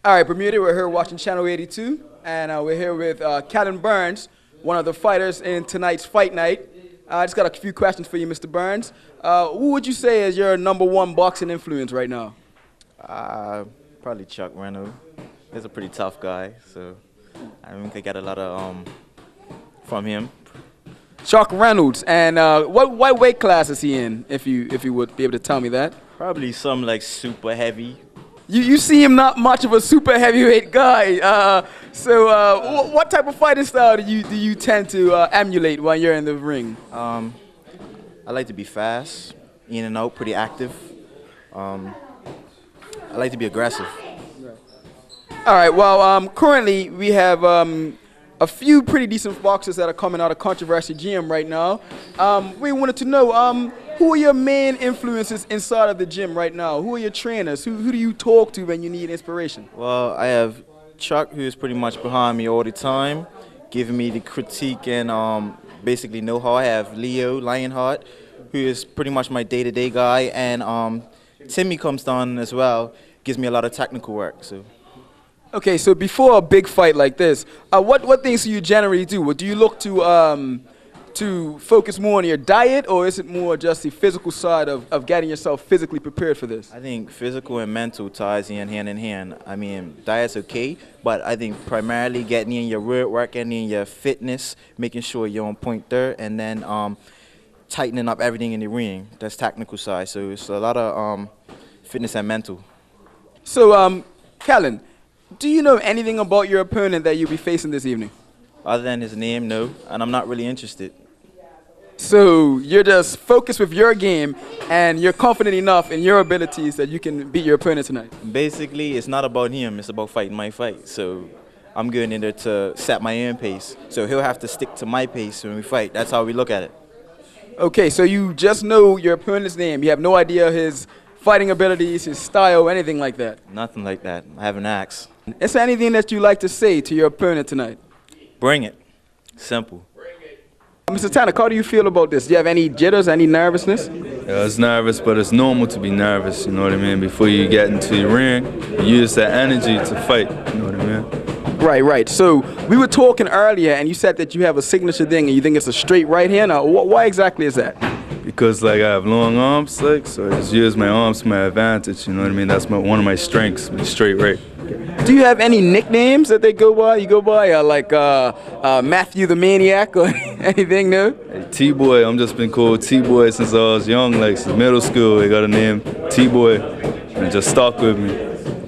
All right, Bermuda, we're here watching Channel 82, and we're here with Callon Burns, one of the fighters in tonight's fight night. I just got a few questions for you, Mr. Burns. Who would you say is your #1 boxing influence right now? Probably Chuck Reynolds. He's a pretty tough guy, so I think I get a lot of from him. Chuck Reynolds, and what weight class is he in, if you would be able to tell me that? Probably some like super heavy. You seem not much of a super heavyweight guy. What type of fighting style do you tend to emulate when you're in the ring? I like to be fast, in and out, pretty active. I like to be aggressive. All right. Well, currently we have a few pretty decent boxers that are coming out of Controversy Gym right now. We wanted to know who are your main influences inside of the gym right now? Who are your trainers? Who do you talk to when you need inspiration? Well, I have Chuck, who is pretty much behind me all the time, giving me the critique and basically know-how. I have Leo Lionheart, who is pretty much my day-to-day guy, and Timmy comes down as well, gives me a lot of technical work. So. Okay, so before a big fight like this, what things do you generally do? Do you look to focus more on your diet, or is it more just the physical side of getting yourself physically prepared for this? I think physical and mental ties in hand in hand. I mean, diet's okay, but I think primarily getting in your road work, getting in your fitness, making sure you're on point there, and then tightening up everything in the ring. That's technical side. So it's a lot of fitness and mental. So, Callon, do you know anything about your opponent that you'll be facing this evening? Other than his name, no, and I'm not really interested. So you're just focused with your game, and you're confident enough in your abilities that you can beat your opponent tonight? Basically, it's not about him, it's about fighting my fight. So I'm going in there to set my own pace. So he'll have to stick to my pace when we fight. That's how we look at it. Okay, so you just know your opponent's name. You have no idea his fighting abilities, his style, anything like that? Nothing like that. I haven't asked. Is there anything that you like to say to your opponent tonight? Bring it. Simple. Mr. Tannock, how do you feel about this? Do you have any jitters, any nervousness? Yeah, it's nervous, but it's normal to be nervous, you know what I mean? Before you get into the ring, you use that energy to fight, you know what I mean? Right. So we were talking earlier, and you said that you have a signature thing, and you think it's a straight right hand. Why exactly is that? Because like I have long arms, so I just use my arms to my advantage, you know what I mean? That's one of my strengths, my straight right. Do you have any nicknames that they go by? You go by like Matthew the Maniac or anything new? Hey, T-Boy, I'm just been called T-Boy since I was young, like since middle school. They got a name, T-Boy, and just stuck with me.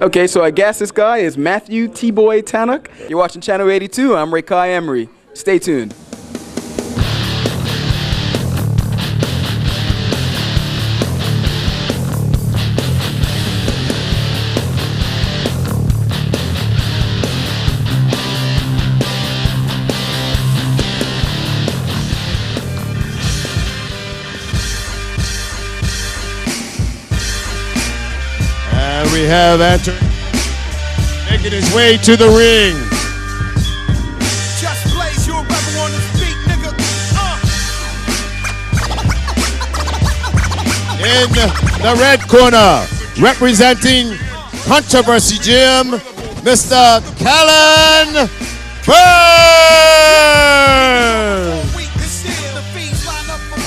Okay, so I guess this guy is Matthew T-Boy Tannock. You're watching Channel 82. I'm Ray Kai Emery. Stay tuned. We have Anthony making his way to the ring. Just blaze you a rebel on this beat, nigga. In the red corner, representing Controversy Gym, Mr. Callon Burns.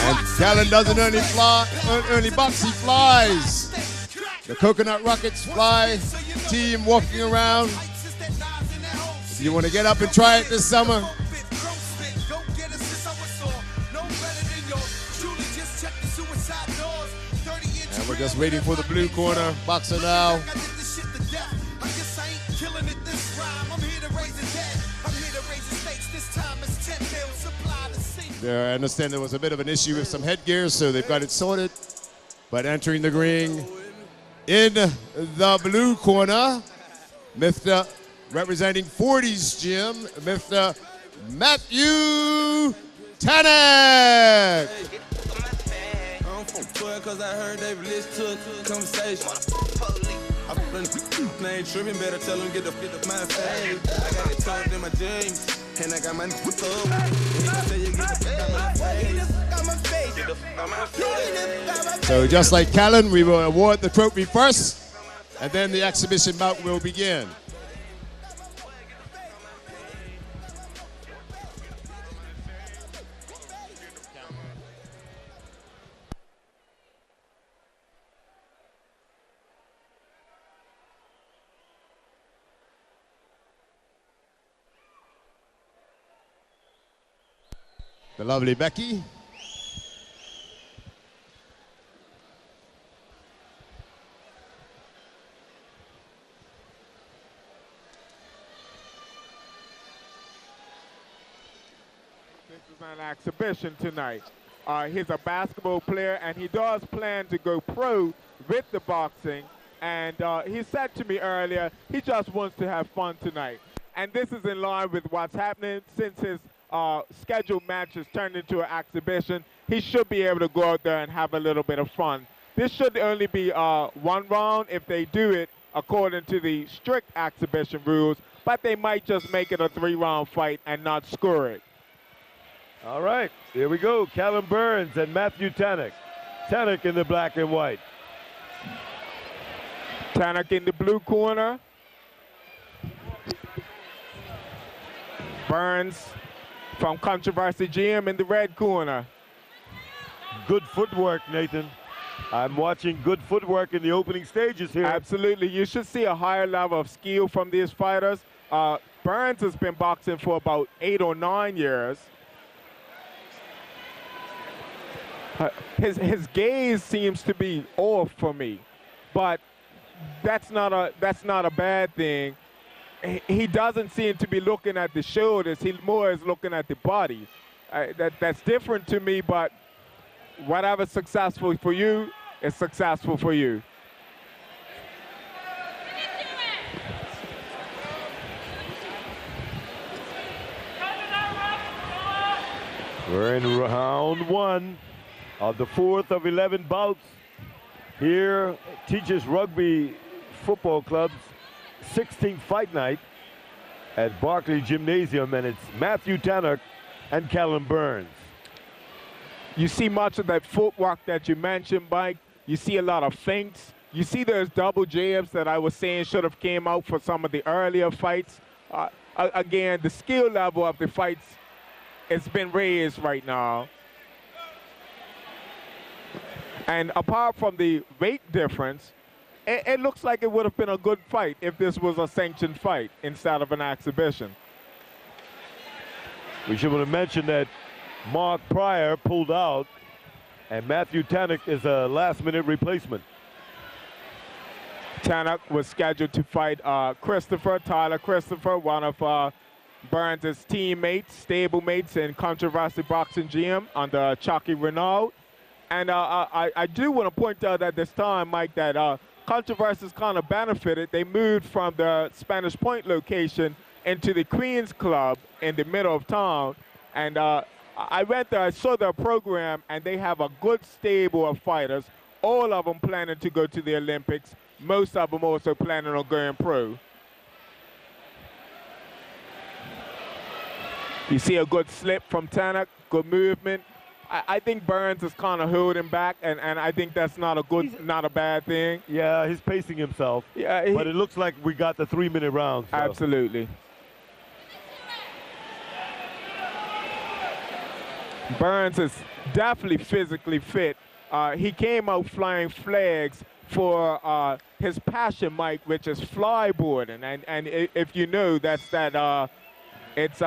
And Callon doesn't only box, he flies. The Coconut Rockets fly team walking around. If you want to get up and try it this summer, and we're just waiting for the blue corner boxer now. I understand there was a bit of an issue with some headgear, so they've got it sorted. But entering the ring, in the blue corner, Mr. representing 40s Gym, Mr. Matthew Tannock. I'm from 12 cause I heard they released to a conversation. I ain't tripping, better tell them get the my face. I got it tucked in my jeans, and I got my So just like Callon, we will award the trophy first, and then the exhibition bout will begin. The lovely Becky. This is an exhibition tonight. He's a basketball player, and he does plan to go pro with the boxing. And he said to me earlier, he just wants to have fun tonight. And this is in line with what's happening since his scheduled matches turned into an exhibition. He should be able to go out there and have a little bit of fun. This should only be one round if they do it according to the strict exhibition rules, but they might just make it a 3-round fight and not score it. All right, here we go. Callon Burns and Matthew Tannock. Tannock in the black and white. Tannock in the blue corner. Burns from Controversy Gym in the red corner. Good footwork, Nathan. I'm watching good footwork in the opening stages here. Absolutely. You should see a higher level of skill from these fighters. Burns has been boxing for about 8 or 9 years. His gaze seems to be off for me, but that's not a bad thing. He doesn't seem to be looking at the shoulders. He more is looking at the body. That's different to me, but whatever's successful for you is successful for you. We're in round 1 of the 4th of 11 bouts. Here, Teachers Rugby Football Club's 16th fight night at Barclay Gymnasium, and it's Matthew Tannock and Callon Burns. You see much of that footwork that you mentioned, Mike. You see a lot of feints. You see those double jabs that I was saying should have came out for some of the earlier fights. Again, the skill level of the fights has been raised right now. And apart from the weight difference, it looks like it would have been a good fight if this was a sanctioned fight instead of an exhibition. We should have mentioned that Mark Pryor pulled out, and Matthew Tannock is a last-minute replacement. Tannock was scheduled to fight Tyler Christopher, one of Burns' teammates, stablemates in Controversy Boxing Gym under Chucky Renaud. And I do want to point out at this time, Mike, that Controversy's kind of benefited. They moved from the Spanish Point location into the Queens Club in the middle of town. And I went there, I saw their program, and they have a good stable of fighters, all of them planning to go to the Olympics, most of them also planning on going pro. You see a good slip from Tannock, good movement. I think Burns is kind of holding back, and I think that's not a bad thing. Yeah, he's pacing himself. Yeah, but it looks like we got the 3-minute round. So. Absolutely. Burns is definitely physically fit. He came out flying flags for his passion, Mike, which is flyboarding, and if you know, it's